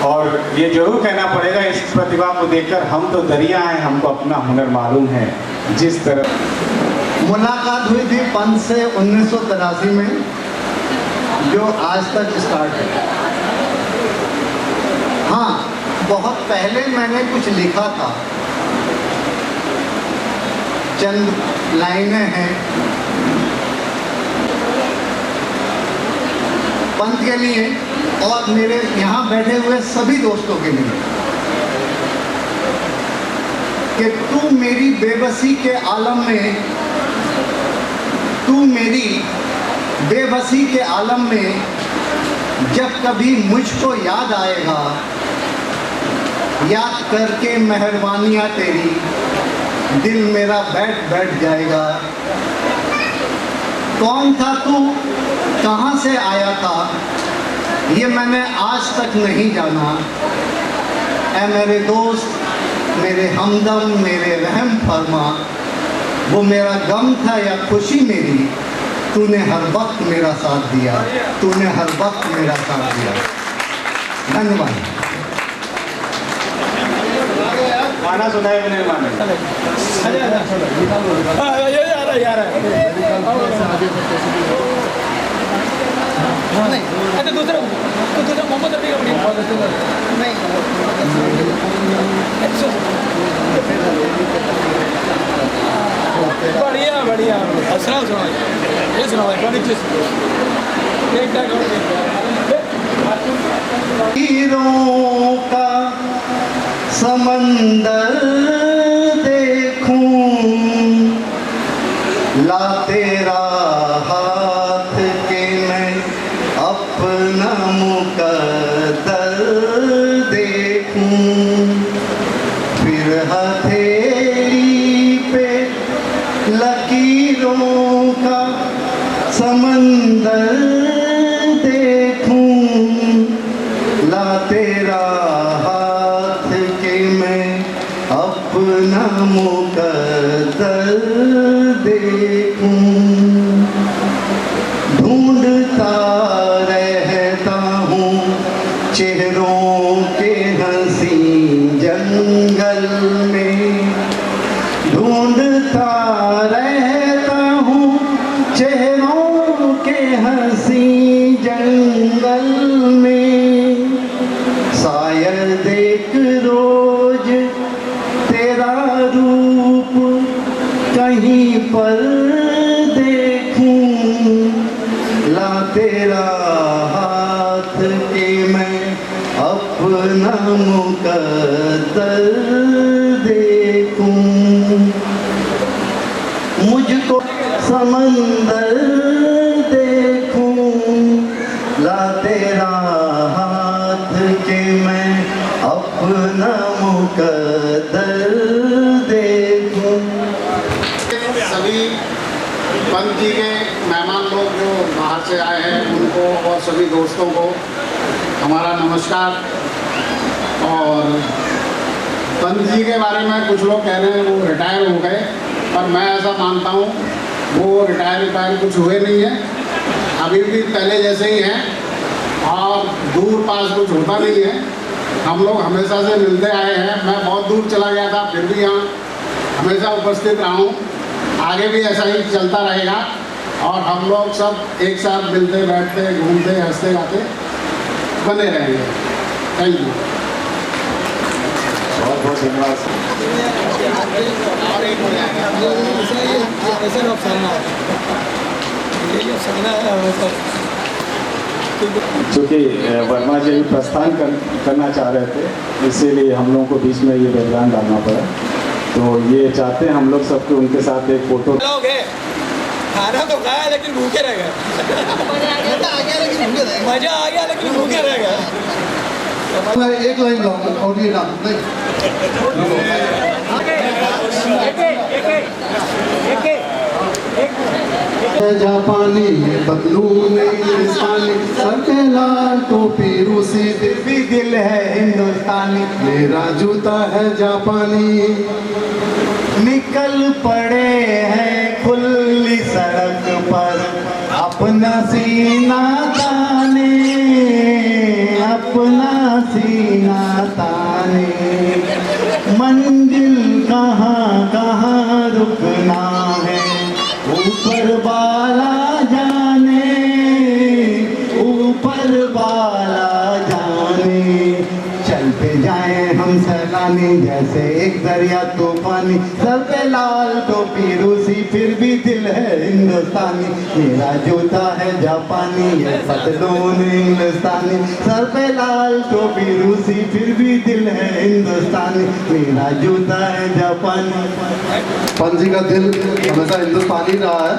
और ये जरूर कहना पड़ेगा इस प्रतिभा को देखकर, हम तो दरिया हैं, हमको अपना हुनर मालूम है। जिस तरह मुलाकात हुई थी पंत से 1983 में, जो आज तक स्टार्ट है। हाँ, बहुत पहले मैंने कुछ लिखा था, चंद लाइनें हैं पंत के लिए और मेरे यहाँ बैठे हुए सभी दोस्तों के लिए, कि तू मेरी बेबसी के आलम में, तू मेरी बेबसी के आलम में जब कभी मुझको याद आएगा, याद करके मेहरबानियाँ तेरी दिल मेरा बैठ बैठ जाएगा। कौन था तू, कहाँ से आया था, ये मैंने आज तक नहीं जाना। ऐ मेरे दोस्त, मेरे हमदम, मेरे रहम फरमा, वो मेरा गम था या खुशी मेरी, तूने हर वक्त मेरा साथ दिया, तूने हर वक्त मेरा साथ दिया। धन्यवाद। गाना सुनाए मैंने अच्छा दूसरा मोहम्मद रफी का नहीं, बढ़िया बढ़िया सुनाओ सुनाओ, ये सुनाओ हीरों का समंदर देखूं, ला तेरा हाथ के मैं अपना मुकद्दर देखूं, फिर हथेली पे लकीरों का समंदर देखूं, ला तेरा हाथ के मैं अपना मुकद्दर देखूं, ढूंढता रहता हूँ चेहरों के हंसी जंगल में, ढूंढता रहता हूँ चेहरों के हंसी जंगल में, शायद एक रोज तेरा रूप कहीं पर देखूं, ला तेरा हाथ के मैं अपना मुकद्दर देखूं, मुझको समंदर देखूं, ला तेरा हाथ के मैं अपना मुकद्दर देखूं। सभी पंत जी के मेहमान लोग जो बाहर से आए हैं उनको और सभी दोस्तों को हमारा नमस्कार। और पंत जी के बारे में कुछ लोग कह रहे हैं वो रिटायर हो गए, पर मैं ऐसा मानता हूँ वो रिटायर कुछ हुए नहीं है, अभी भी पहले जैसे ही हैं और दूर पास कुछ होता नहीं है। हम लोग हमेशा से मिलते आए हैं, मैं बहुत दूर चला गया था फिर भी यहाँ हमेशा उपस्थित रहा हूँ, आगे भी ऐसा ही चलता रहेगा और हम लोग सब एक साथ मिलते बैठते घूमते हंसते गाते बने रहेंगे। थैंक यू, बहुत बहुत धन्यवाद। चूँकि वर्मा जी भी प्रस्थान करना चाह रहे थे, इसीलिए हम लोगों को बीच में ये व्यवधान डालना पड़ा। तो ये चाहते हैं हम लोग सबके उनके साथ एक फोटो। खाना तो खाया लेकिन भूखे रह गए। मजा आ गया लेकिन भूखे रह गए। एक लाइन लाऊंगा और ये डाल जापानी बदलू नहीं इंसानी, सकेला टोपी रूसी, फिर भी दिल है हिंदुस्तानी, मेरा जूता है जापानी, निकल पड़े हैं खुली सड़क पर अपना सीना ताने, अपना सीना ताने, मंजिल कहाँ कहाँ रुकना है, ऊपर वाला जाने, ऊपर वाला जाने। चलते जाएं हम सैलानी जैसे एक दरिया तूफानी, सर पे लाल टोपी रूसी फिर भी दिल है हिंदुस्तानी, मेरा जूता है जापानी ये पतलून हिंदुस्तानी, सर पे लाल टोपी रूसी फिर भी दिल है हिंदुस्तानी, मेरा जूता है जापानी। पंजी का दिल हमेशा हिंदुस्तानी रहा है।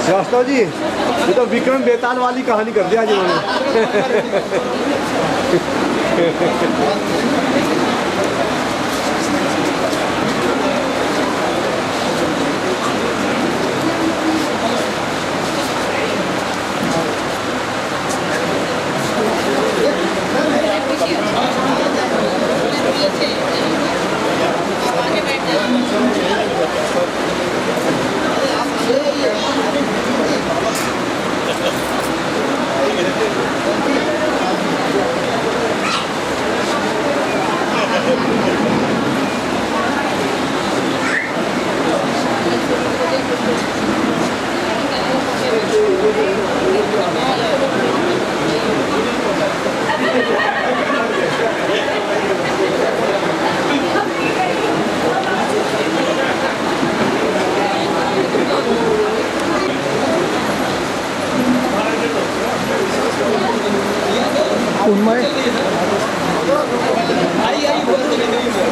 श्रीवास्तव जी, ये तो विक्रम बेताल वाली कहानी कर दिया जिन्होंने।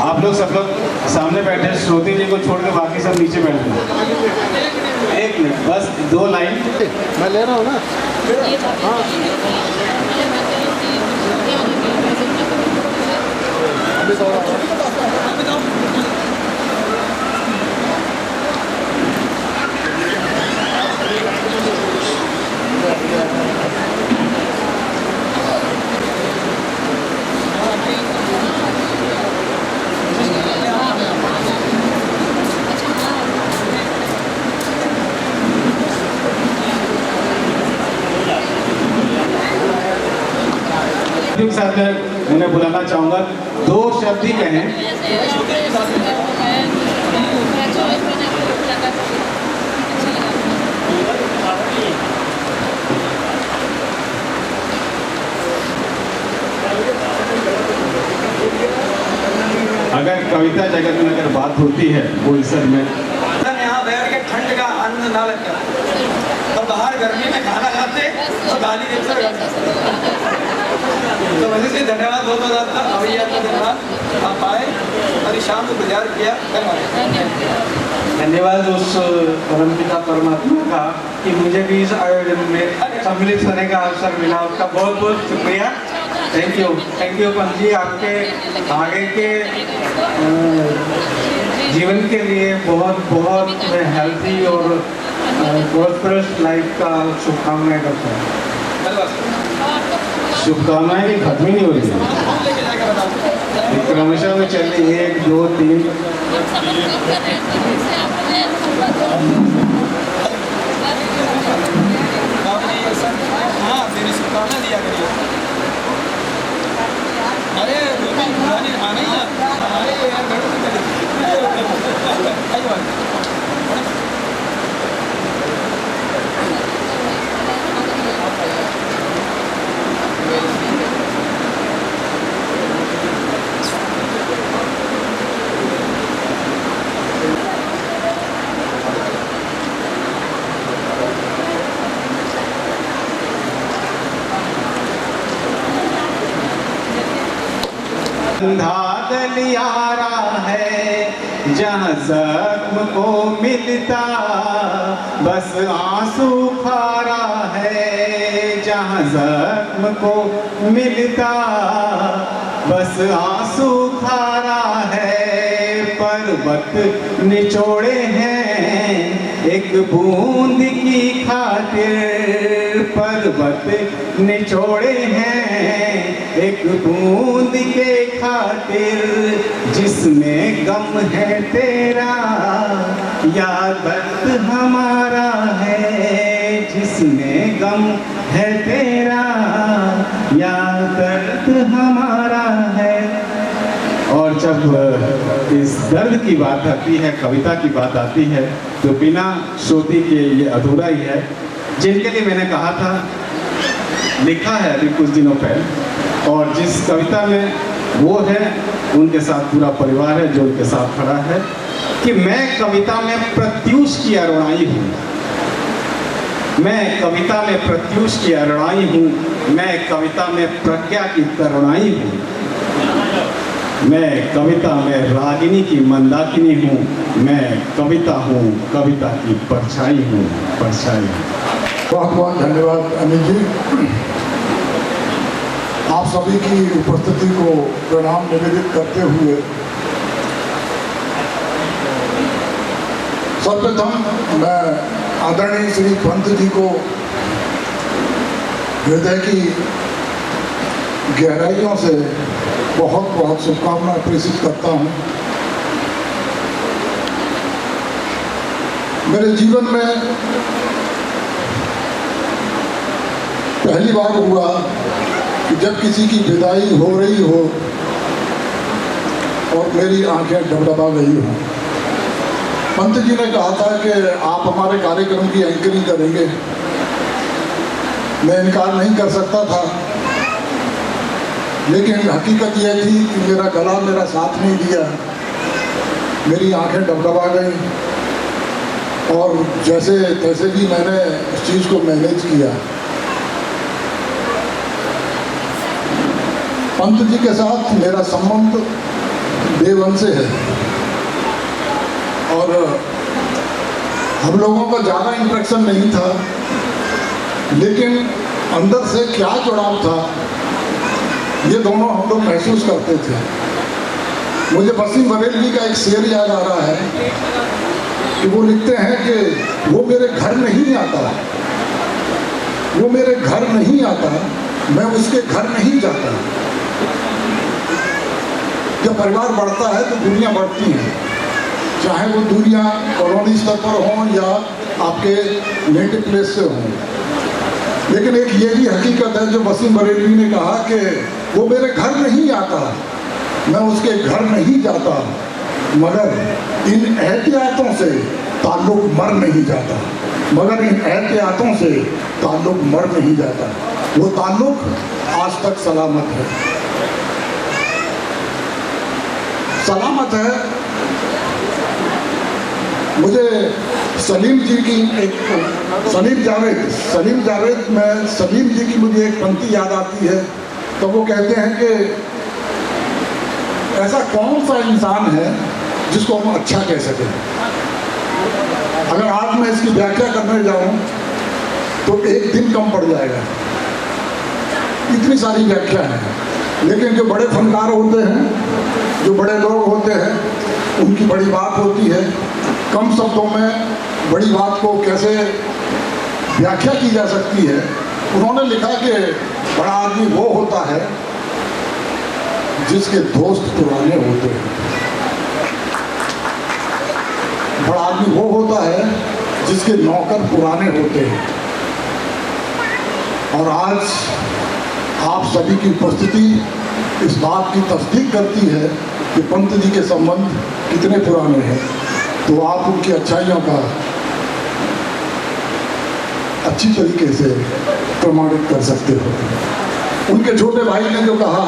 आप लोग सब लोग सामने बैठे, श्रोती जी को छोड़ के बाकी सब नीचे बैठ गए। एक मिनट बस, 2 लाइन मैं ले रहा हूँ ना। के साथ मैं उन्हें बुलाना चाहूँगा, 2 शब्द ही कहें। अगर कविता जगत में अगर बात होती है बोईसर में, यहाँ बैठ के ठंड का आनंद ना लगता, तो बाहर गर्मी में खाना खाते तो गाली देते। तो वजह से धन्यवाद बहुत बहुत आपका, भैया का धन्यवाद, आप आए और शाम को गुजार किया। धन्यवाद उस परमपिता परमात्मा का कि मुझे भी इस आयोजन में सम्मिलित होने का अवसर मिला, उसका बहुत बहुत शुक्रिया। थैंक यू पंत जी, आपके आगे के जीवन के लिए बहुत बहुत हेल्थी और प्रॉस्परस लाइफ का शुभकामनाएं करता हूँ। शुभकामनाएं की खत्म ही नहीं हो रही है, क्रमशः में चल रही, 1 2 3। हाँ, मेरी शुभकामना दिया करिए। अरे आना ही गलियारा है जहाँ जख्म को मिलता बस आंसू खारा है, जहाँ जख्म को मिलता बस आंसू खारा है। पर्वत निचोड़े हैं एक बूंद की खातिर, पर्वत निचोड़े हैं एक बूंद के खातिर। जिसमें गम है तेरा या दर्द हमारा है, जिसमें गम है तेरा या दर्द हमारा है। और जब इस दर्द की बात आती है, कविता की बात आती है, तो बिना श्रुति के ये अधूरा ही है। जिनके लिए मैंने कहा था, लिखा है अभी कुछ दिनों पहले, और जिस कविता में वो है, उनके साथ पूरा परिवार है जो उनके साथ खड़ा है, कि मैं कविता में प्रत्यूष की अरुणाई हूँ, मैं कविता में प्रत्यूष की अरुणाई हूँ, मैं कविता में प्रज्ञा की तरुणाई हूँ, मैं कविता में रागिनी की मंदाकिनी हूँ, मैं कविता हूँ, कविता की परछाई हूँ, परछाई। बहुत बहुत धन्यवाद अनिल जी। आप सभी की उपस्थिति को प्रणाम निवेदित करते हुए सर्वप्रथम मैं आदरणीय श्री पंत जी को हृदय की गहराइयों से बहुत बहुत शुभकामनाएं प्रेषित करता हूँ। मेरे जीवन में पहली बार हुआ कि जब किसी की विदाई हो रही हो और मेरी आंखें डबडबा गई हों। पंत जी ने कहा था कि आप हमारे कार्यक्रम की एंकरिंग करेंगे। मैं इनकार नहीं कर सकता था, लेकिन हकीकत यह थी कि मेरा गला मेरा साथ नहीं दिया, मेरी आंखें डबडबा गई और जैसे तैसे भी मैंने उस चीज़ को मैनेज किया। पंत जी के साथ मेरा संबंध देवन से है और हम लोगों का ज़्यादा इंटरेक्शन नहीं था, लेकिन अंदर से क्या जुड़ाव था ये दोनों हम लोग महसूस करते थे। मुझे वसीम बरेलवी का एक शेर याद आ रहा है कि वो लिखते हैं कि वो मेरे घर नहीं आता, वो मेरे घर नहीं आता, मैं उसके घर नहीं जाता। जब परिवार बढ़ता है तो दुनिया बढ़ती है, चाहे वो दुनिया कॉलोनी स्तर पर हों या आपके नेटिव प्लेस से हों। लेकिन एक ये भी हकीकत है जो वसीम बरेलवी ने कहा कि वो मेरे घर नहीं आता, मैं उसके घर नहीं जाता, मगर इन एहतियातों से ताल्लुक मर नहीं जाता, मगर इन एहतियातों से ताल्लुक मर नहीं जाता। वो ताल्लुक आज तक सलामत है, सलामत है। मुझे सलीम जी की एक सलीम जावेद में सलीम जी की मुझे एक पंक्ति याद आती है। तो वो कहते हैं कि ऐसा कौन सा इंसान है जिसको हम अच्छा कह सकें। अगर आज मैं इसकी व्याख्या करने जाऊं तो एक दिन कम पड़ जाएगा, इतनी सारी व्याख्या है। लेकिन जो बड़े फनकार होते हैं, जो बड़े लोग होते हैं, उनकी बड़ी बात होती है। कम शब्दों में बड़ी बात को कैसे व्याख्या की जा सकती है। उन्होंने लिखा कि बड़ा आदमी वो होता है जिसके दोस्त पुराने होते हैं, बड़ा आदमी वो होता है जिसके नौकर पुराने होते हैं। और आज आप सभी की उपस्थिति इस बात की तस्दीक करती है कि पंत जी के संबंध कितने पुराने हैं। तो आप उनकी अच्छाइयों का अच्छी तरीके से प्रमाणित कर सकते हो। उनके छोटे भाई ने जो कहा,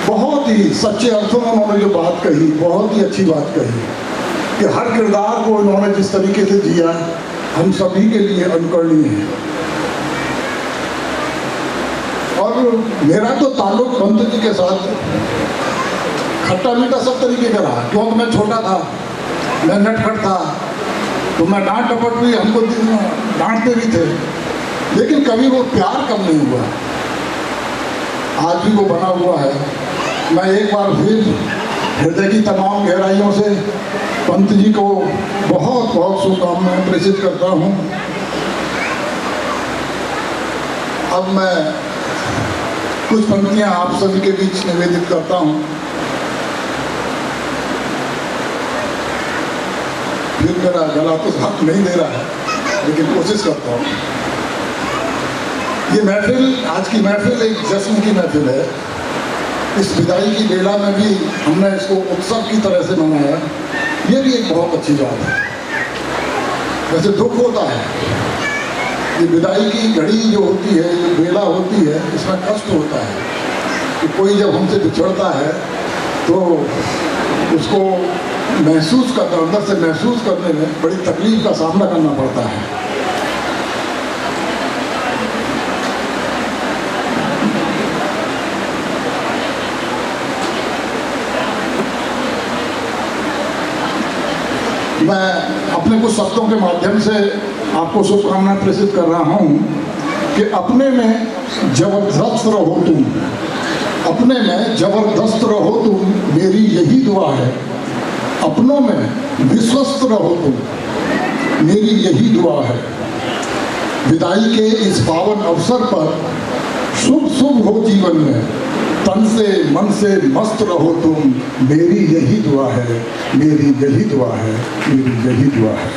बहुत ही सच्चे अर्थों में उन्होंने जो बात कही, बहुत ही अच्छी बात कही कि हर किरदार को इन्होंने जिस तरीके से जिया, हम सभी के लिए अनुकरणीय है। और मेरा तो ताल्लुक पंत जी के साथ खट्टा मीठा सब तरीके का रहा, क्योंकि मैं छोटा था, मैं नटखट था, तो मैं डांट डपट भी हमको डांटते भी थे। लेकिन कभी वो प्यार कम नहीं हुआ, आज भी वो बना हुआ है। मैं एक बार फिर हृदय की तमाम गहराइयों से पंत जी को बहुत बहुत शुभकामनाएं प्रेषित करता हूँ। अब मैं कुछ पंक्तियां आप सभी के बीच निवेदित करता हूँ। फिर मेरा गला तो साथ नहीं दे रहा है, लेकिन कोशिश करता हूँ। ये महफिल, आज की महफिल एक जश्न की महफिल है। इस विदाई की बेला में भी हमने इसको उत्सव की तरह से मनाया, ये भी एक बहुत अच्छी बात है। वैसे दुख होता है, ये विदाई की घड़ी जो होती है, जो बेला होती है, इसमें कष्ट होता है कि कोई जब हमसे बिछड़ता है तो उसको महसूस करना, अंदर से महसूस करने में बड़ी तकलीफ का सामना करना पड़ता है। मैं अपने कुछ शब्दों के माध्यम से आपको शुभकामनाएं प्रेषित कर रहा हूँ कि अपने में जबरदस्त रहो तुम, अपने में जबरदस्त रहो तुम, मेरी यही दुआ है। अपनों में विश्वस्त रहो तुम, मेरी यही दुआ है। विदाई के इस पावन अवसर पर शुभ शुभ हो जीवन में, तन से मन से मस्त रहो तुम, मेरी यही दुआ है, मेरी यही दुआ है, मेरी यही दुआ है।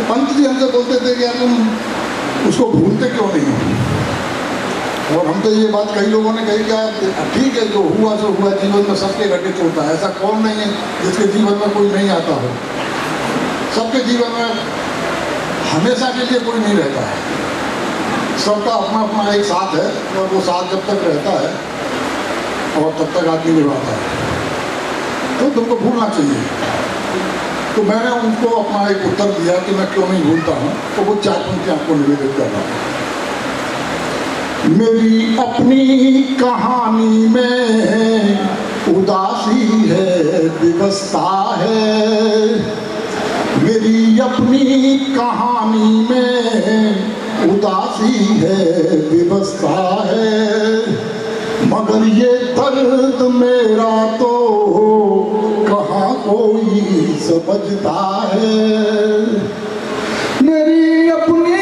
पंत जी हमसे बोलते थे कि यार तुम उसको भूलते क्यों नहीं हो, और हम तो ये बात कई लोगों ने कही क्या ठीक है, जो हुआ सो हुआ, जीवन में सबके घटित होता है। ऐसा कौन नहीं है जिसके जीवन में कोई नहीं आता हो। सबके जीवन में हमेशा के लिए कोई नहीं रहता है, सबका अपना अपना एक साथ है, और वो साथ जब तक रहता है और तब तक आदमी निभाता है, तो तुमको भूलना चाहिए। तो मैंने उनको अपना एक उत्तर दिया कि मैं क्यों नहीं भूलता हूँ, तो वो 4 पंक्तियां आपको निवेदित कर रहा हूँ। मेरी अपनी कहानी में उदासी है, विवशता है। मेरी अपनी कहानी में उदासी है, विवशता है। मगर ये दर्द मेरा तो कहाँ कोई समझता है। मेरी अपनी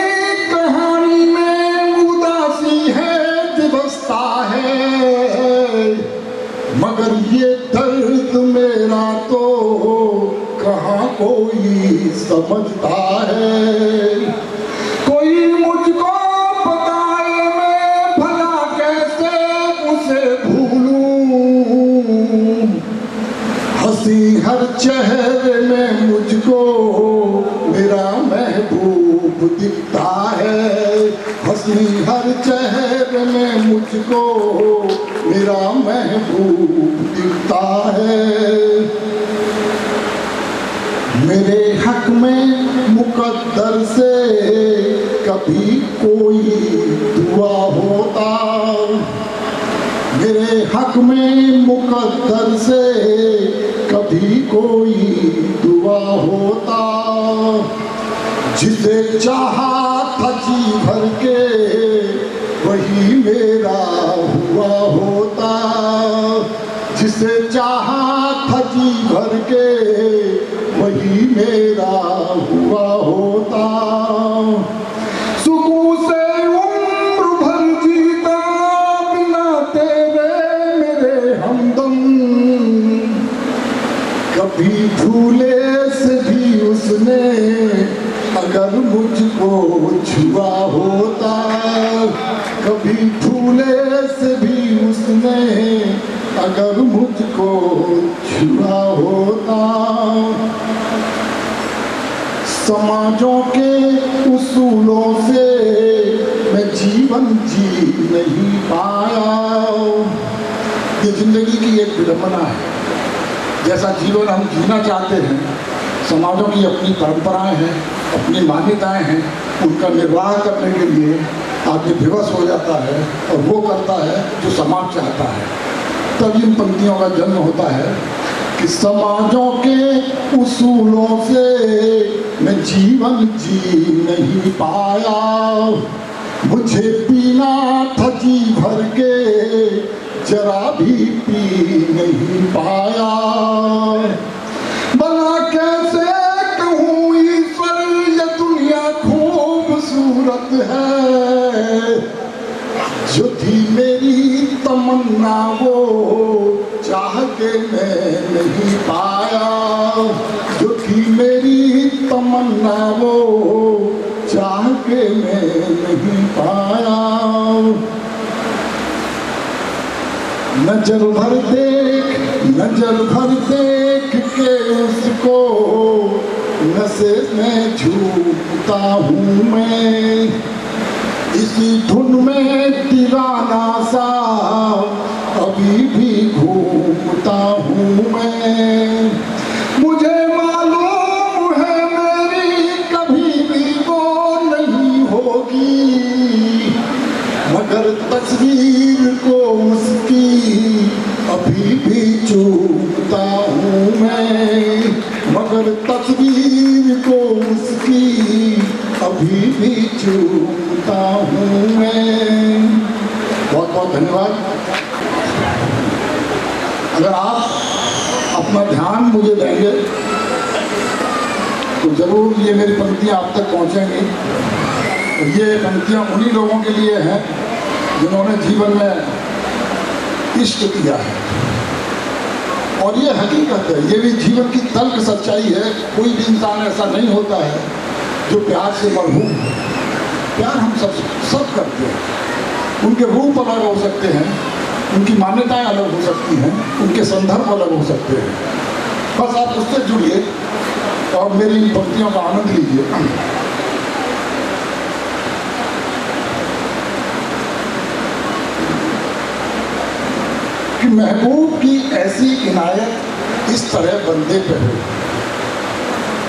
कहानी में उदासी है, विवशता है। मगर ये दर्द मेरा तो कहाँ कोई समझता है। कोई मुझको बताए मैं भला कैसे उसे भूलूं। हंसी हर चेहरे में मुझको मेरा महबूब दिखता है। हंसी हर चेहरे में मुझको मेरा महबूब दिखता है। मेरे हक में मुकद्दर से कभी कोई दुआ होता। मेरे हक में मुकद्दर से कभी कोई दुआ होता। जिसे चाहा था जी भर के वही मेरा हुआ होता। जिसे चाहा था जी भर के वही मेरा हुआ होता। सुकून से उम्र भर जीता बिना तेरे मेरे हमदम। कभी भूले से भी उसने अगर मुझको छुआ होता। कभी भूले से भी उसने अगर मुझको छुआ होता। समाजों के उसूलों से मैं जीवन जी नहीं पाया। ये जिंदगी की एक विडंबना है। जैसा जीवन हम जीना चाहते हैं, समाजों की अपनी परंपराएं हैं, अपनी मान्यताएं हैं, उनका निर्वाह करने के लिए आदमी बेबस हो जाता है और वो करता है जो समाज चाहता है। तब इन पंक्तियों का जन्म होता है कि समाजों के उसूलों से मैं जीवन जी नहीं पाया, मुझे पीना था जी भर के जरा भी पी नहीं पाया। भला कैसे कहूँ ईश्वर ये दुनिया खूबसूरत है, जो थी मेरी तमन्ना वो चाह के मैं नहीं पाया, जो थी मेरी तमन्ना वो चाह के मैं नहीं पाया। नजर भर देख के उसको नशे में झूमता हूँ मैं, इसी धुन में दीवाना सा अभी भी घूमता हूँ मैं। मुझे मालूम है मेरी कभी भी वो नहीं होगी, मगर तस्वीर को उसकी अभी भी चूमता हूँ मैं, मगर तस्वीर को उसकी अभी भी चूमता हूँ मैं। बहुत बहुत धन्यवाद। अगर आप अपना ध्यान मुझे देंगे तो ज़रूर ये मेरी पंक्तियाँ आप तक पहुँचेंगी। ये पंक्तियाँ उन्हीं लोगों के लिए हैं जिन्होंने जीवन में इश्क किया है, और ये हकीकत है, ये भी जीवन की तल्ख सच्चाई है। कोई भी इंसान ऐसा नहीं होता है जो प्यार से मरहूम है। प्यार हम सब करते हैं। उनके रूप अलग हो सकते हैं, उनकी मान्यताएं अलग हो सकती हैं, उनके संदर्भ अलग हो सकते हैं। बस आप उससे जुड़िए और मेरी इन पंक्तियों का आनंद लीजिए। कि महबूब की ऐसी इनायत इस तरह बंदे पे हो,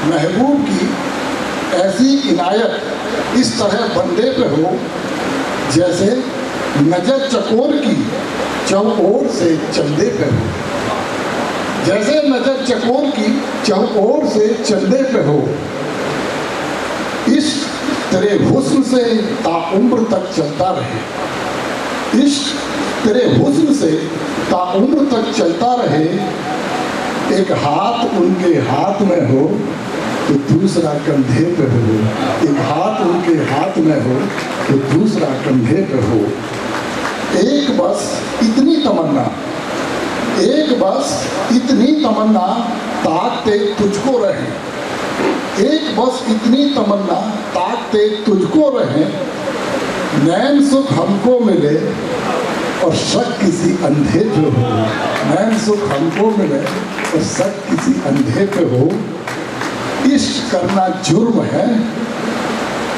महबूब की ऐसी इनायत इस तरह बंदे पे हो, जैसे नजर चकोर की चौओर से चंदे पे हो, जैसे नजर चकोर की चौओर से चंदे पे हो। इश्क तेरे हुस्न से ताउम्र तक चलता रहे, इश्क तेरे हुस्न से ताउम्र तक चलता रहे। एक हाथ उनके हाथ में हो तो दूसरा कंधे पे हो, एक हाथ उनके हाथ में हो तो दूसरा कंधे पे हो। एक बस इतनी तमन्ना, एक बस इतनी तमन्ना ताकते तुझको रहे, एक बस इतनी तमन्ना ताकते तुझको रहे। नैन सुख हमको मिले और शक किसी अंधे पे हो, नैन सुख हमको मिले और शक किसी अंधे पे हो। इश्क करना जुर्म है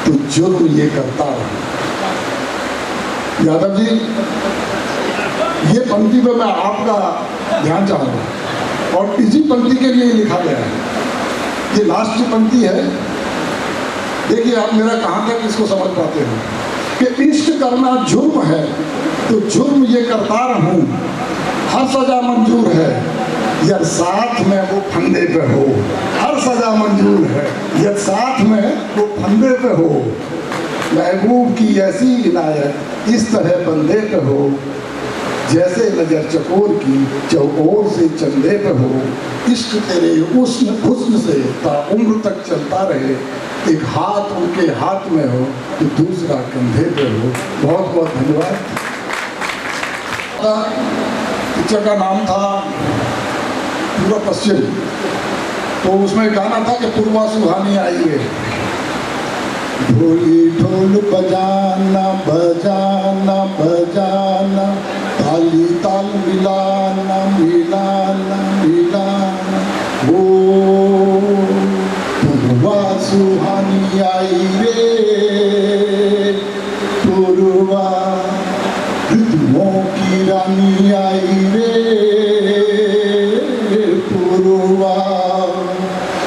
तो जुर्म ये करता रहे। यादव जी, ये पंक्ति पे मैं आपका ध्यान चाहूँगा और इसी पंक्ति के लिए लिखा गया है। ये लास्ट की पंक्ति है। देखिए आप मेरा कहाँ तक इसको समझ पाते हो कि इश्क करना जुर्म है तो जुर्म ये करता रहूं, हर सजा मंजूर है यद साथ में वो फंदे पे हो, हर सजा मंजूर है यद साथ में वो फंदे पे हो। महबूब की ऐसी इनायत इस तरह बंदे पे हो, जैसे नजर चकोर की चौओर से चंदे पे हो। इश्क तेरे हुस्न से ताउम्र तक चलता रहे, एक हाथ उनके हाथ में हो तो दूसरा कंधे पे हो। बहुत बहुत धन्यवाद। पिक्चर का नाम था पूरा पश्चिम, तो उसमें गाना था कि पूर्वा सुहानी आई है। ढोली ढोल बजाना बजाना बजाना, ताली ताल मिलाना मिलाना मिलाना, ओ पूर्वा सुहानी आई रे, पूर्वा ऋतुओं की रानी आई रे, पूर्वा।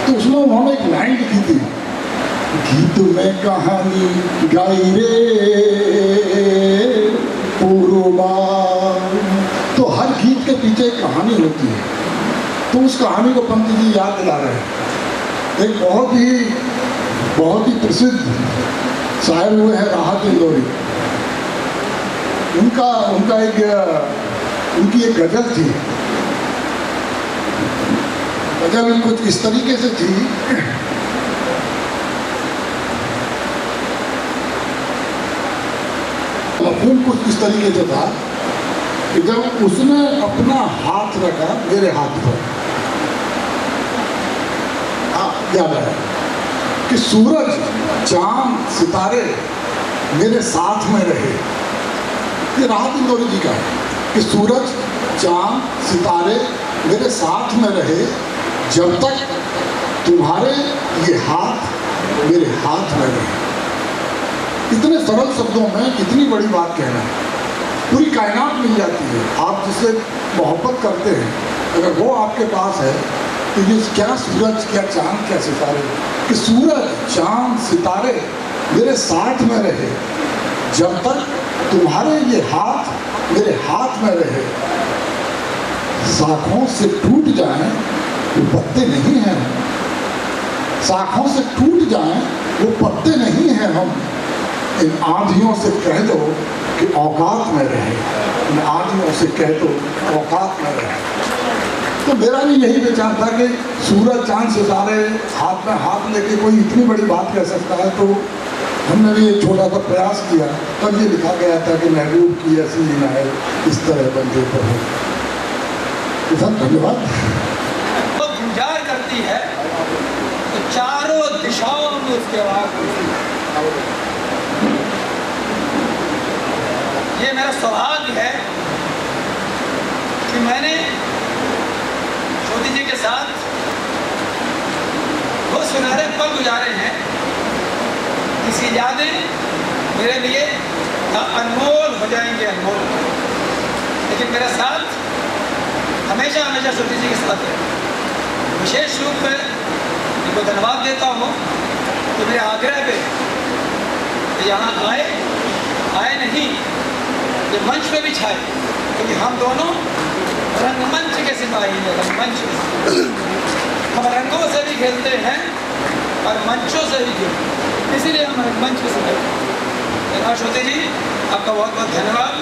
तो उसमें उन्होंने एक लाइन लिखी थी, गीत में कहानी गाई रे, तो हर गीत के पीछे एक कहानी होती है, तो उस कहानी को पंत जी याद दिला रहे हैं। एक बहुत ही प्रसिद्ध शायर हुए हैं राहत इंदौरी। उनकी एक गजल थी। गजल कुछ इस तरीके से थी, मफ़हूम कुछ इस तरीके से था कि जब उसने अपना हाथ रखा मेरे हाथ पर, याद आया कि सूरज चांद सितारे मेरे साथ में रहे। ये राहत इंदौरी जी का है कि सूरज चांद सितारे मेरे साथ में रहे जब तक तुम्हारे ये हाथ मेरे हाथ में रहे। इतने सरल शब्दों में इतनी बड़ी बात कहना है। पूरी कायनात मिल जाती है। आप जिससे मोहब्बत करते हैं, अगर वो आपके पास है तो ये क्या सूरज, क्या चांद, क्या सितारे, कि सूरज चांद सितारे मेरे साथ में रहे जब तक तुम्हारे ये हाथ मेरे हाथ में रहे। शाखों से टूट जाएं वो पत्ते नहीं हैं, शाखों से टूट जाएं वो पत्ते नहीं हैं हम। इन आंधियों से कह दो कि औकात में रहे, इन आंधियों से कह दो औकात में रहे। तो मेरा भी यही विचार था कि सूरज चांद सितारे हाथ में हाथ लेके कोई इतनी बड़ी बात कह सकता है। तो हमने भी एक छोटा सा प्रयास किया, तब ये लिखा गया था कि महबूब की ऐसी इनायत इस तरह बंदे पर हो। धन्यवाद। वो गुंजार करती है तो चारों दिशाओं में उसके आवाज। ये मेरा सौभाग्य है कि मैंने ज्योति जी के साथ वो सुनहरे पल गुजारे हैं जिसकी यादें मेरे लिए अनमोल हो जाएंगे, अनमोल। लेकिन मेरे साथ हमेशा हमेशा ज्योति जी के साथ है। विशेष रूप में इनको धन्यवाद देता हूँ कि मेरे आग्रह पे यहाँ आए नहीं, ये मंच पे भी छाए, क्योंकि हम दोनों रंगमंच के सिपाही हैं। रंगमंच हम रंगों से भी खेलते हैं और मंचों से भी खेलते हैं, इसीलिए हम रंगमंच के सिपाही हैं। श्रुति जी आपका बहुत बहुत धन्यवाद,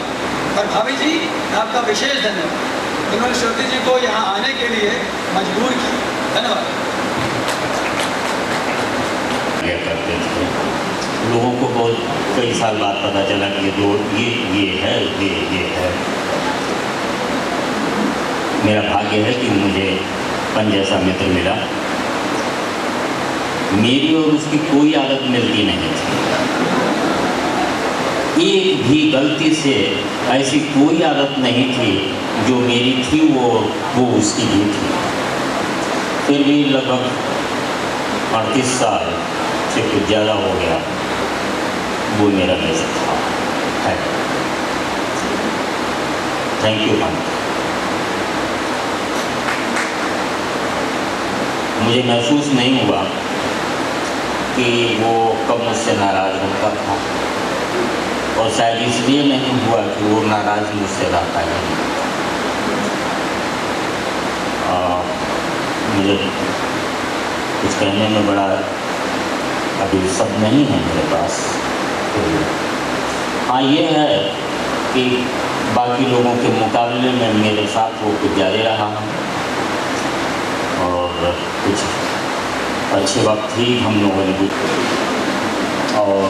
और भाभी जी आपका विशेष धन्यवाद। उन्होंने श्रुति जी को यहाँ आने के लिए मजबूर किया। धन्यवाद। करते थे लोगों को बहुत कई साल बाद पता चला कि ये है। मेरा भाग्य है कि मुझे पन जैसा मित्र मिला। मेरी और उसकी कोई आदत मिलती नहीं थी। एक भी गलती से ऐसी कोई आदत नहीं थी जो मेरी थी वो उसकी भी थी। फिर भी लगभग 38 साल से कुछ ज़्यादा हो गया वो मेरा बेस्ट था है। Thank you ma'am. मुझे महसूस नहीं हुआ कि वो कब मुझसे नाराज़ होता था, और शायद इसलिए नहीं हुआ कि वो नाराज़ मुझसे रहता है। मुझे कुछ कहने में बड़ा अभी शब्द नहीं है मेरे पास। तो हाँ, ये है कि बाकी लोगों के मुकाबले में मेरे साथ वो कुछ ज़्यादा रहा, और कुछ अच्छे वक्त ही हम लोगों ने, और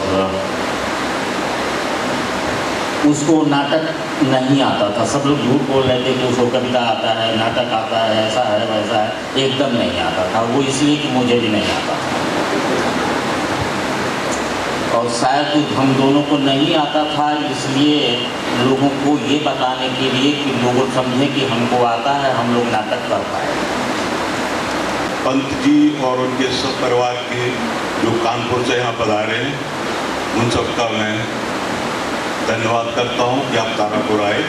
उसको नाटक नहीं आता था। सब लोग झूठ बोल रहे थे कि उसको कविता आता है, नाटक आता है, ऐसा है वैसा है, एकदम नहीं आता था। वो इसलिए कि मुझे भी नहीं आता था, और शायद हम दोनों को नहीं आता था इसलिए लोगों को ये बताने के लिए कि लोग समझें कि हमको आता है, हम लोग नाटक कर पाए। पंत जी और उनके सब परिवार के जो कानपुर से यहाँ पधारे हैं, उन सबका मैं धन्यवाद करता हूँ कि आप तारापुर आए।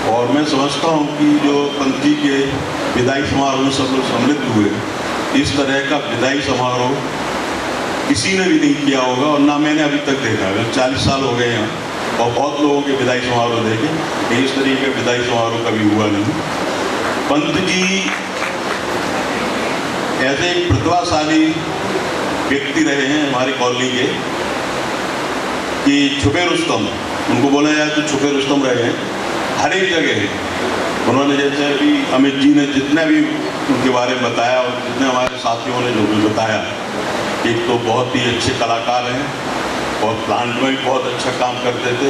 और मैं समझता हूँ कि जो पंत जी के विदाई समारोह में सब लोग सम्मिलित हुए, इस तरह का विदाई समारोह किसी ने भी नहीं किया होगा, और ना मैंने अभी तक देखा है। 40 साल हो गए यहाँ, और बहुत लोगों के विदाई समारोह देखे, लेकिन इस तरीके का विदाई समारोह कभी हुआ नहीं। पंत जी ऐसे एक प्रतिभाशाली व्यक्ति रहे हैं हमारी कॉलोनी के कि छुपे रुस्तम, उनको बोला जाए तो छुपे रुस्तम रहे हैं हर एक जगह। उन्होंने जैसे अभी अमित जी ने जितने भी उनके बारे में बताया और जितने हमारे साथियों ने जो भी बताया, एक तो बहुत ही अच्छे कलाकार हैं और प्लांट में भी बहुत अच्छा काम करते थे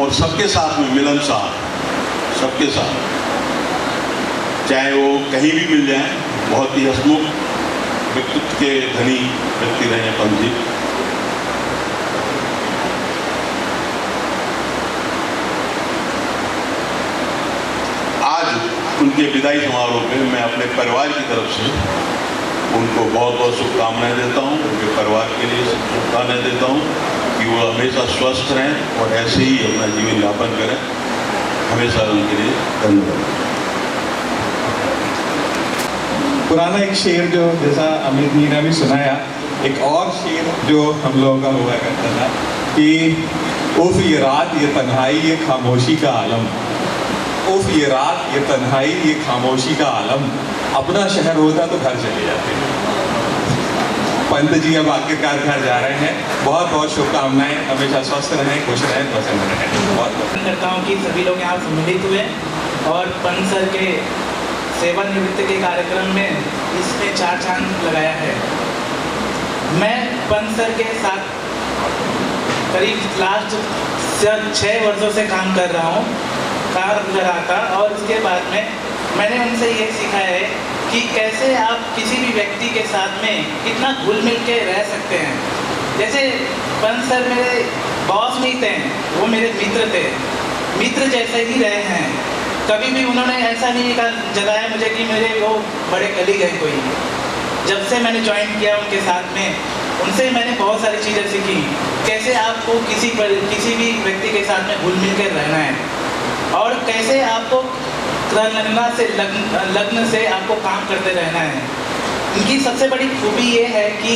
और सबके साथ में मिलनसार, सबके साथ चाहे वो कहीं भी मिल जाए, बहुत ही हंसमुख व्यक्तित्व के धनी व्यक्ति रहे हैं पंत जी। आज उनके विदाई समारोह पे मैं अपने परिवार की तरफ से उनको बहुत बहुत शुभकामनाएं देता हूँ, उनके परिवार के लिए शुभकामनाएं देता हूँ कि वो हमेशा स्वस्थ रहें और ऐसे ही अपना जीवन यापन करें। हमेशा उनके लिए धन्यवाद। पुराना एक शेर जो जैसा अमित जी ने भी सुनाया, एक और शेर जो हम लोगों का हुआ करता था कि उफ ये रात ये तन्हाई ये खामोशी का आलम, उफ ये रात ये तन्हाई ये खामोशी का आलम, अपना शहर होता तो घर चले जाते। पंत जी अब आखिरकार घर जा रहे हैं। बहुत बहुत शुभकामनाएं, हमेशा स्वस्थ रहें, खुश रहें, प्रसन्न रहें। बहुत करता हूँ कि सभी लोग यहाँ सम्मिलित हुए और पंत सर के सेवानिवृत्ति के कार्यक्रम में इसने 4 चांद लगाया है। मैं पंत सर के साथ करीब लास्ट 6 वर्षों से काम कर रहा था और उसके बाद में मैंने उनसे ये सीखा है कि कैसे आप किसी भी व्यक्ति के साथ में कितना घुल मिल के रह सकते हैं। जैसे पंत सर मेरे बॉस नहीं थे, वो मेरे मित्र थे, मित्र जैसे ही रहे हैं। कभी भी उन्होंने ऐसा नहीं जताया मुझे कि मेरे वो बड़े कलीग हैं कोई। जब से मैंने ज्वाइन किया उनके साथ में, उनसे मैंने बहुत सारी चीज़ें सीखी, कैसे आपको किसी भी व्यक्ति के साथ में घुल मिल कर रहना है और कैसे आपको लग्न से आपको काम करते रहना है। इनकी सबसे बड़ी खूबी ये है कि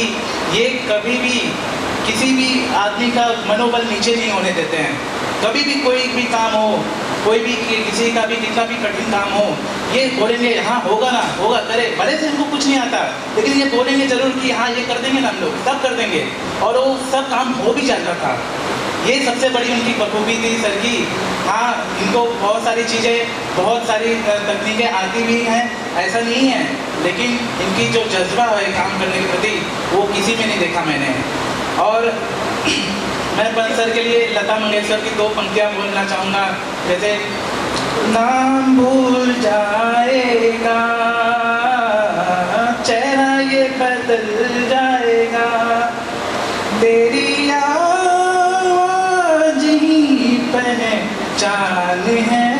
ये कभी भी किसी भी आदमी का मनोबल नीचे नहीं होने देते हैं। कभी भी कोई भी काम हो, कोई भी किसी का भी कितना भी कठिन काम हो, ये बोलेंगे हाँ होगा ना, होगा, करे। भले से इनको कुछ नहीं आता, लेकिन ये बोलेंगे जरूर कि हाँ ये कर देंगे ना, हम लोग सब कर देंगे, और वो सब काम हो भी जाता था। ये सबसे बड़ी उनकी बखूबी थी सर की। हाँ, इनको बहुत सारी चीज़ें, बहुत सारी तकनीकें आती भी हैं, ऐसा नहीं है, लेकिन इनकी जो जज्बा है काम करने के प्रति, वो किसी में नहीं देखा मैंने। और मैं पंत सर के लिए लता मंगेशकर की 2 पंक्तियाँ बोलना चाहूँगा, जैसे नाम भूल जाएगा, चेहरा ये बदल जाएगा, तेरी आवाज़ ही पहचान है,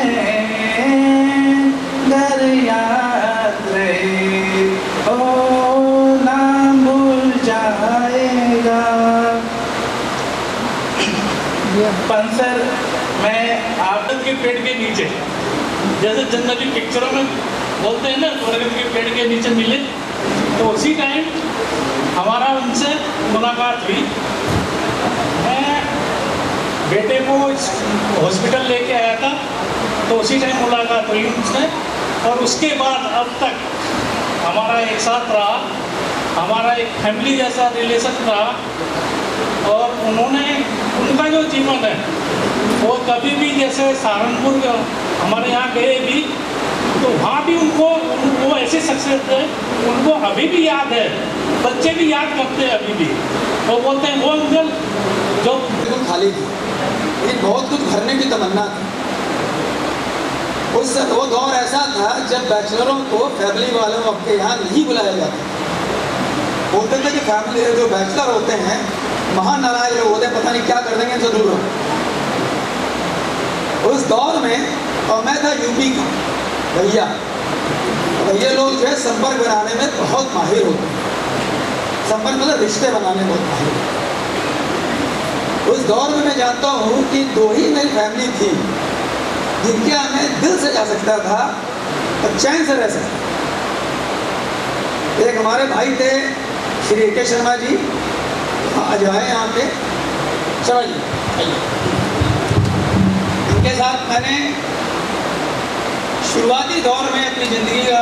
घर याद रहे, ओ नाम भूल जाएगा। पंत सर, मैं आदत के पेड़ के नीचे, जैसे जनरली पिक्चरों में बोलते हैं ना, स्वर्ग के पेड़ के नीचे मिले, तो उसी टाइम हमारा उनसे मुलाकात हुई। मैं बेटे को हॉस्पिटल लेके आया था, तो उसी टाइम मुलाकात हुई उनसे, और उसके बाद अब तक हमारा एक साथ रहा, हमारा एक फैमिली जैसा रिलेशन रहा। और उनका जो जीवन है वो कभी भी, जैसे सहारनपुर हमारे यहाँ गए भी, तो वहाँ भी वो ऐसे सक्सेस है, उनको अभी भी याद है, बच्चे भी याद करते हैं अभी भी। वो बोलते हैं वो अंकल जो बिल्कुल खाली थी, लेकिन बहुत कुछ भरने की तमन्ना थी। वो दौर ऐसा था जब बैचलरों को फैमिली वालों आपके यहाँ नहीं बुलाया जाता। बोलते थे कि फैमिली जो बैचलर होते हैं महान नाराज लोग होते हैं, पता नहीं क्या कर देंगे, इनसे दूर रहो। उस दौर में, और मैं था यूपी का भैया, भैया लोग जो है संपर्क बनाने में बहुत माहिर होते हैं, संपर्क मतलब रिश्ते बनाने में बहुत माहिर होते हैं। उस दौर में मैं जानता हूँ कि 2 ही मेरी फैमिली थी जिनके यहाँ मैं दिल से जा सकता था और चैन से रह सकता था। एक हमारे भाई थे श्री ए के शर्मा जी, आज आए यहाँ पे, समझिए, आइए। इनके साथ मैंने शुरुआती दौर में अपनी ज़िंदगी का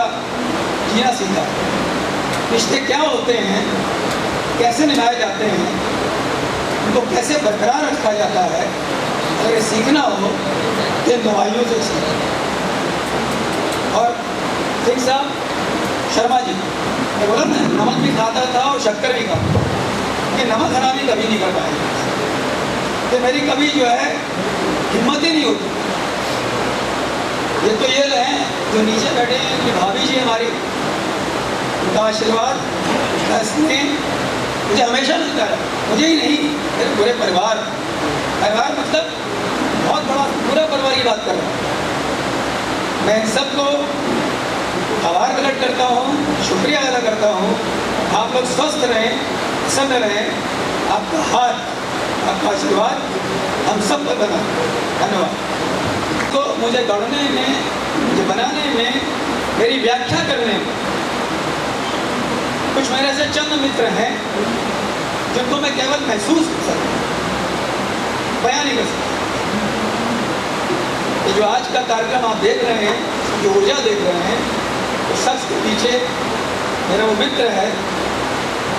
जीना सीखा। रिश्ते क्या होते हैं, कैसे निभाए जाते हैं, उनको कैसे बरकरार रखा जाता है, अगर ये सीखना हो तो इन दवाइयों से सीखें। और सिंह साहब शर्मा जी, मैं बोला ना, नमक भी खाता था और शक्कर भी खाता, कि नमक हरामी कभी नहीं कर पाएगा। तो मेरी कभी जो है हिम्मत ही नहीं होती। ये तो ये हैं जो नीचे बैठे हैं, कि भाभी जी हमारी, उनका आशीर्वाद, उनका स्नेह मुझे हमेशा मिलता है। मुझे ही नहीं, मेरे पूरे परिवार मतलब बहुत बड़ा पूरा परिवार की बात कर रहा हूँ। मैं इन सबको आभार प्रकट करता हूँ, शुक्रिया अदा करता हूँ। आप लोग स्वस्थ रहें, प्रसन्न रहें, आपका हाथ, आपका आशीर्वाद हम सब पर बना। धन्यवाद। तो मुझे गढ़ने में, मुझे बनाने में, मेरी व्याख्या करने में कुछ मेरे से चंद मित्र हैं जिनको मैं केवल महसूस कर सकता हूँ, बयान नहीं कर सकता। ये जो आज का कार्यक्रम आप देख रहे हैं, जो ऊर्जा देख रहे हैं, उस शख्स के पीछे मेरा वो मित्र है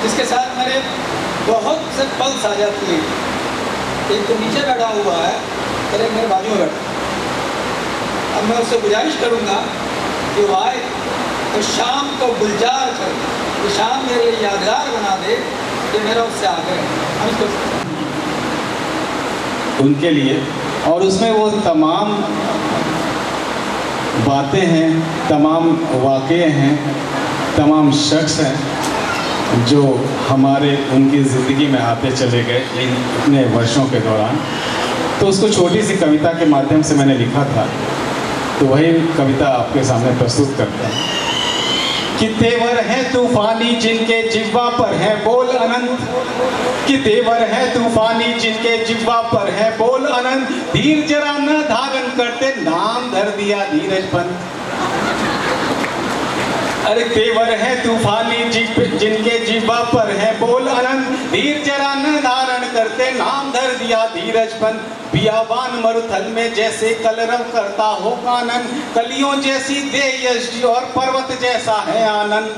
जिसके साथ मेरे बहुत से पल साझा किए। एक तो नीचे बैठा हुआ है और एक मेरे बाजू में बैठा। अब मैं उससे गुजारिश करूंगा कि वो आए तो शाम को गुलजार कर, कि शाम मेरे लिए यादगार बना दे कि मेरा उससे आगे हम इसको उनके लिए। और उसमें वो तमाम बातें हैं, तमाम वाक़े हैं, तमाम शख्स हैं जो हमारे उनकी ज़िंदगी में आते चले गए इन इतने वर्षों के दौरान। तो उसको छोटी सी कविता के माध्यम से मैंने लिखा था, तो वही कविता आपके सामने प्रस्तुत करता हूँ। कि तेवर है तूफानी जिनके जिह्वा पर है बोल अनंत, कि तेवर है तूफानी जिनके जिह्वा पर है बोल अनंत, धीर जरा न धारण करते नाम धर दिया धीरज पंत। अरे तेवर है तूफानी जिनके जिह्वा पर है बोल अनंत, धीर जरा न धारण करते नाम धर दिया धीरज पंत। बियाबान मरुथल में जैसे कलरव करता हो कानन, कलियों जैसी दे यश और पर्वत जैसा है आनंद।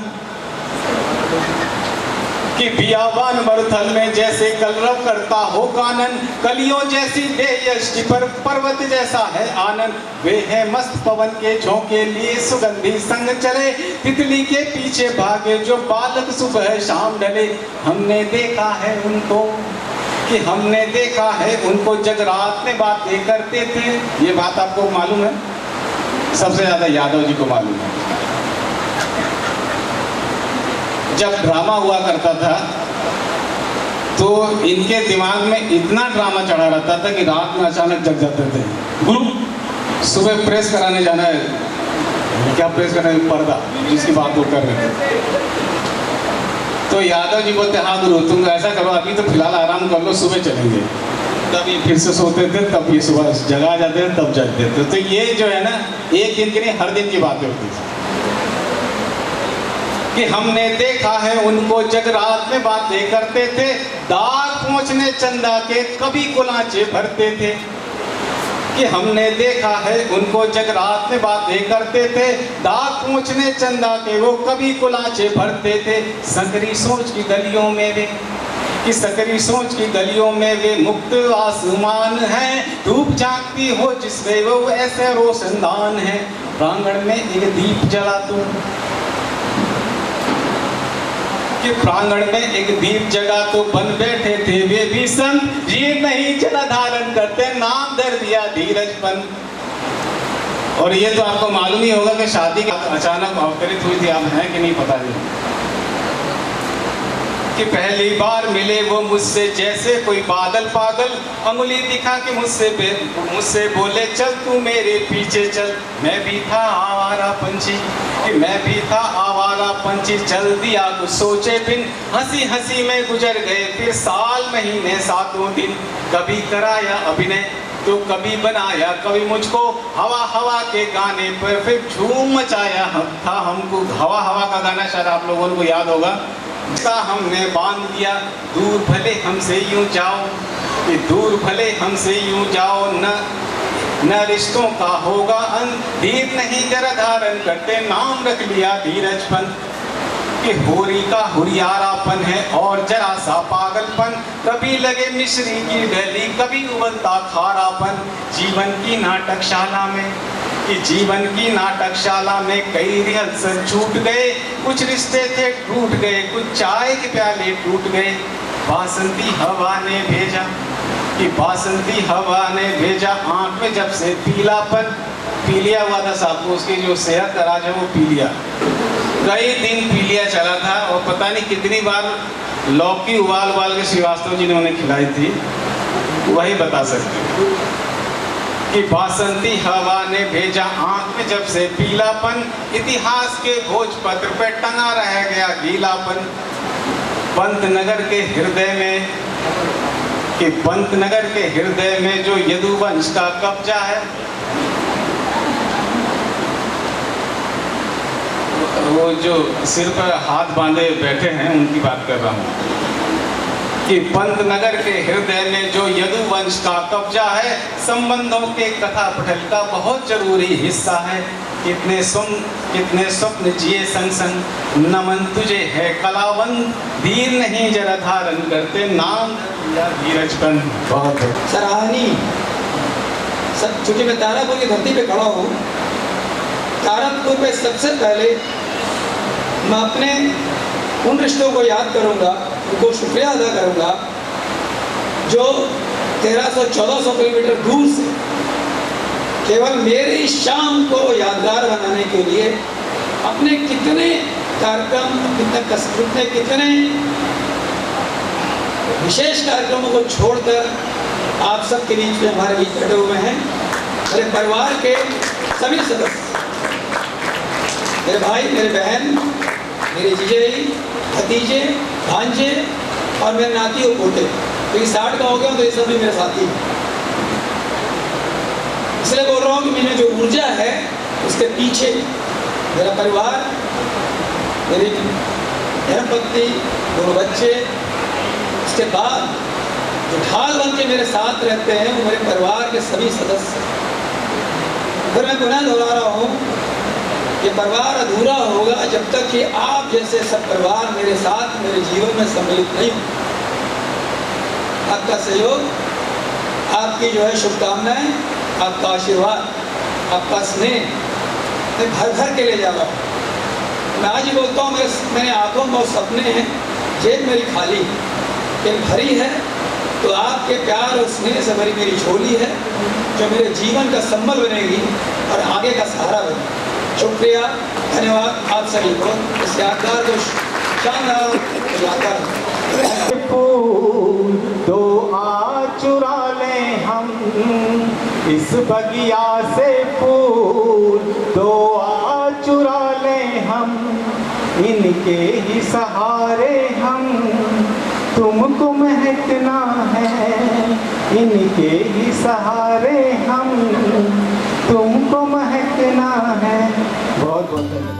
कि बियाबान मरुथल में जैसे कलरव करता हो कानन, कलियों जैसी दे यश पर पर्वत जैसा है आनंद। वे है मस्त पवन के झोंके लिए सुगंधी संग चले, तितली के पीछे भागे जो बालक सुबह शाम ढले। हमने देखा है उनको, कि हमने देखा है उनको जगरात में बातें करते थे। ये बात आपको मालूम है? सबसे ज्यादा यादव जी को मालूम है। जब ड्रामा हुआ करता था तो इनके दिमाग में इतना ड्रामा चढ़ा रहता था कि रात में अचानक जग जाते थे। गुरु सुबह प्रेस कराने जाना है, क्या प्रेस कराने? पर्दा, जिसकी बात वो कर रहे थे। तो यादव जी बोलते, हाँ गुरु तुम ऐसा करो, अभी तो फिलहाल आराम कर लो, सुबह चलेंगे। तब ये फिर से सोते थे, तब ये सुबह जगा जाते थे, तब जगते थे। तो ये जो है ना, एक दिन की नहीं हर दिन की बातें होती थी। कि हमने देखा है उनको जगरात में बातें करते थे, दाग पहुँचने चंदा के कभी कुलांचे भरते थे। कि हमने देखा है उनको जगरात में बातें करते थे, दाग पहुँचने चंदा के वो कभी कुलांचे भरते थे। सकरी सोच की गलियों में वे, कि सकरी सोच की गलियों में वे मुक्त आसमान है, धूप झांकती हो जिसमें वो ऐसे रोशनदान है। प्रांगण में एक दीप जला तू, कि प्रांगण में एक दीप जगा तो बन बैठे थे वे भी संत, ये नहीं जला धारण करते नाम धर दिया धीरज पंत। और ये तो आपको मालूम ही होगा कि शादी अचानक अवतरित हुई थी, आप हैं कि नहीं पता नहीं। कि पहली बार मिले वो मुझसे जैसे कोई बादल पागल, अंगुली दिखा के मुझसे बोले चल तू मेरे पीछे चल। मैं भी था आवारा पंछी, कि मैं भी था आवारा पंछी, चल दिया कुछ सोचे बिन, हंसी हंसी में गुजर गए फिर साल महीने सातों दिन। कभी कराया अभिनय तो कभी बनाया कभी मुझको, हवा हवा के गाने पर फिर झूम मचाया था हमको। हवा हवा का गाना शायद आप लोगों को याद होगा। हमने बांध दिया दूर भले हमसे यूं जाओ, कि दूर भले हमसे यूं जाओ न रिश्तों का होगा अंत, धीर नहीं जरा धारण करते नाम रख लिया धीरज पंत। कि होरी का हुरियारापन है और जरा सा पागलपन, कभी लगे मिश्री की डली कभी उबलता खारापन। जीवन की नाटकशाला में कि जीवन की नाटकशाला में कई रिहर्सल छूट गए, कुछ रिश्ते थे टूट गए, कुछ चाय के प्याले टूट गए। बासंती हवा ने भेजा कि बासंती हवा ने भेजा आंख में जब से पीलापन, पीलिया हुआ था साहब को, उसकी जो सेहत दराज है वो पीलिया, कई दिन पीलिया चला था और पता नहीं कितनी बार लौकी उबाल उबाल के श्रीवास्तव जी ने उन्हें खिलाई थी, वही बता सकते कि बासंती हवा ने भेजा आंख में जब से पीलापन, इतिहास के भोजपत्र पे टंगा रह गया गीलापन। पंतनगर के हृदय में कि पंतनगर के हृदय में जो यदुवंश का कब्जा है, वो जो सिर पर हाथ बांधे बैठे हैं उनकी बात कर रहा हूँ कि पंतनगर के हृदय में जो यदुवंश का कब्जा है, संबंधों के कथा पटल का बहुत जरूरी हिस्सा है। कितने स्वप्न जिए संग संग, नमन तुझे है कलावंत, धीर नहीं जरा धारण करते नाम या धीरजपन। बहुत सराहनीय। चूंकि मैं तारापुर की धरती पे खड़ा हूँ, तारापुर पे सबसे पहले मैं अपने उन रिश्तों को याद करूँगा, उनको शुक्रिया अदा करूँगा जो 1300-1400 किलोमीटर दूर से केवल मेरी शाम को यादगार बनाने के लिए अपने कितने कार्यक्रम, कितने विशेष कार्यक्रमों को छोड़कर आप सबके बीच में हमारे बीच बैठे हुए हैं। मेरे परिवार के सभी सदस्य, मेरे भाई, मेरे बहन, मेरे जीजे, भतीजे, भांजे और मेरे नाती और पोते, क्योंकि 60 का हो गया तो ये सब भी मेरे साथी हैं। इसलिए बोल रहा हूँ कि मेरी जो ऊर्जा है उसके पीछे मेरा परिवार, मेरी धर्मपत्नी, दोनों बच्चे, उसके बाद जो ढाल बन के मेरे साथ रहते हैं वो मेरे परिवार के सभी सदस्य। फिर मैं पुनः दोहरा रहा हूँ, ये परिवार अधूरा होगा जब तक कि आप जैसे सब परिवार मेरे साथ मेरे जीवन में सम्मिलित नहीं हो। आपका सहयोग, आपकी जो है शुभकामनाएं, आपका आशीर्वाद, आपका स्नेह मैं भर भर के ले जा रहा हूँ। मैं आज ही बोलता हूँ, मेरे आंखों में सपने हैं, जेब मेरी खाली लेकिन भरी है, तो आपके प्यार और स्नेह से भरी मेरी झोली है जो मेरे जीवन का संबल बनेगी और आगे का सहारा बनेगी। शुक्रिया, धन्यवाद आप सभी को इस यादगार को शानदार यादगार। फूल तो आ चुरा लें हम इस बगिया से, फूल तो आ चुरा लें हम इनके ही सहारे हम, तुमको महकना है इनके ही सहारे हम, तुमको महकना है। बहुत बहुत धन्यवाद।